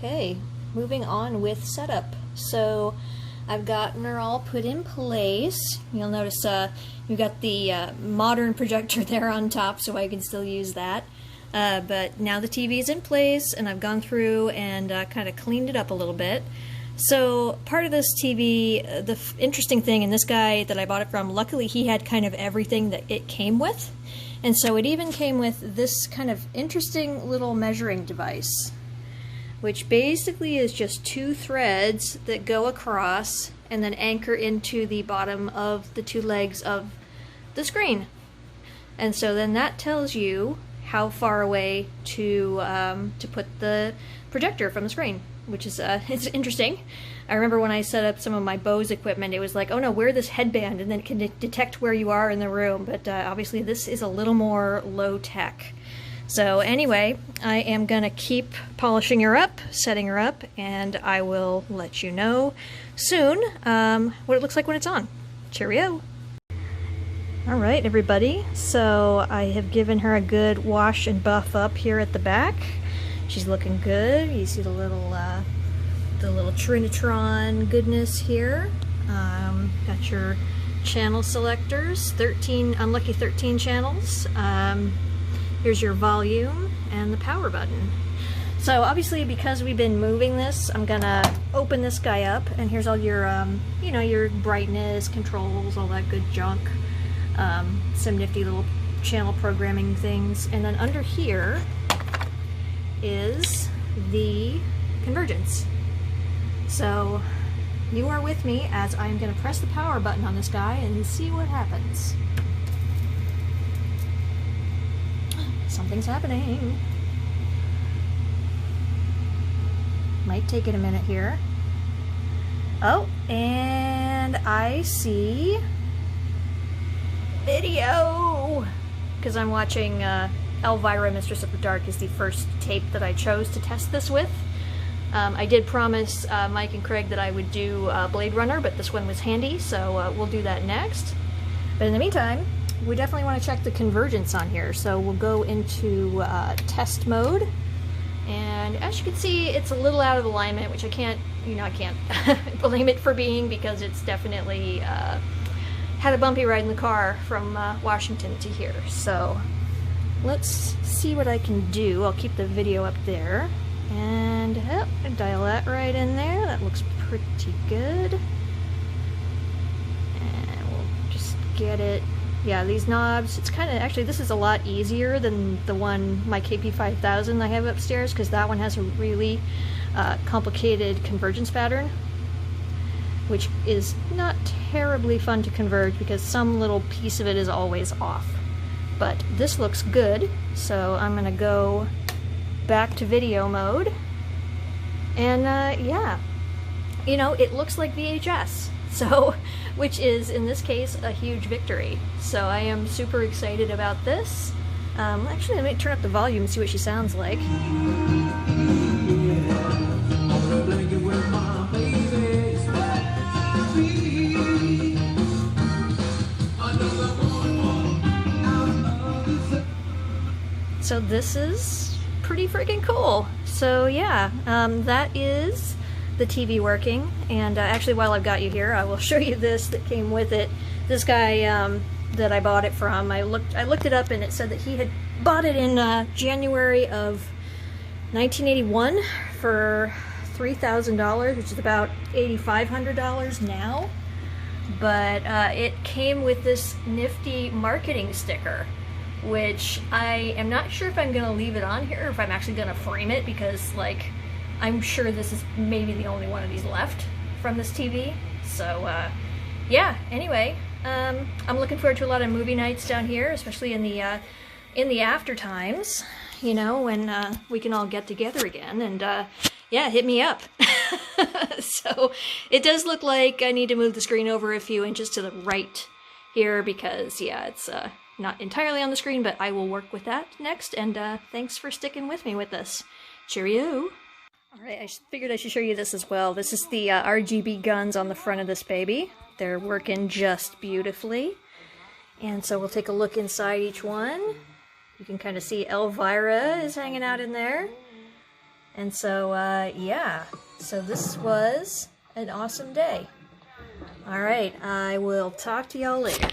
Okay, moving on with setup. So I've gotten her all put in place. You'll notice you've got the modern projector there on top, so I can still use that. But now the TV is in place, and I've gone through and kind of cleaned it up a little bit. So part of this TV, the interesting thing, and this guy that I bought it from, luckily he had kind of everything that it came with. And so it even came with this kind of interesting little measuring device, which basically is just two threads that go across and then anchor into the bottom of the two legs of the screen. And so then that tells you how far away to put the projector from the screen, which is it's interesting. I remember when I set up some of my Bose equipment, it was like, oh no, wear this headband and then it can detect where you are in the room. But obviously this is a little more low tech. So anyway, I am gonna keep polishing her up, setting her up, and I will let you know soon what it looks like when it's on. Cheerio! Alright everybody, so I have given her a good wash and buff up here at the back. She's looking good. You see the little Trinitron goodness here. Got your channel selectors, 13 unlucky 13 channels. Here's your volume and the power button. So obviously, because we've been moving this, I'm gonna open this guy up, and here's all your you know, your brightness controls, all that good junk. Some nifty little channel programming things, and then under here is the convergence. So you are with me as I'm going to press the power button on this guy and see what happens. Something's happening. Might take it a minute here. Oh, and I see video, because I'm watching Elvira, Mistress of the Dark is the first tape that I chose to test this with. I did promise Mike and Craig that I would do Blade Runner, but this one was handy, so we'll do that next. But in the meantime, we definitely want to check the convergence on here, so we'll go into test mode. And as you can see, it's a little out of alignment, which I can't blame it for being, because it's definitely had a bumpy ride in the car from Washington to here. So let's see what I can do. I'll keep the video up there. And dial that right in there. That looks pretty good. And we'll just get it. Yeah, these knobs, it's kind of, actually this is a lot easier than the one, my KP-5000 I have upstairs, because that one has a really complicated convergence pattern, which is not terribly fun to converge because some little piece of it is always off. But this looks good, so I'm gonna go back to video mode, and yeah, you know, it looks like VHS, so, which is in this case a huge victory. So I am super excited about this. Actually, let me turn up the volume and see what she sounds like. So this is pretty freaking cool. So yeah, that is the TV working. And actually, while I've got you here, I will show you this that came with it. This guy that I bought it from, I looked it up, and it said that he had bought it in January of 1981 for $3,000, which is about $8,500 now. But it came with this nifty marketing sticker, which I am not sure if I'm going to leave it on here or if I'm actually going to frame it, because, like, I'm sure this is maybe the only one of these left from this TV. So, yeah, anyway, I'm looking forward to a lot of movie nights down here, especially in the after times, you know, when we can all get together again, and, yeah, hit me up. So, it does look like I need to move the screen over a few inches to the right here, because, yeah, it's, not entirely on the screen, but I will work with that next, and thanks for sticking with me with this. Cheerio! Alright, I figured I should show you this as well. This is the RGB guns on the front of this baby. They're working just beautifully. And so we'll take a look inside each one. You can kind of see Elvira is hanging out in there. And so, yeah. So this was an awesome day. Alright, I will talk to y'all later.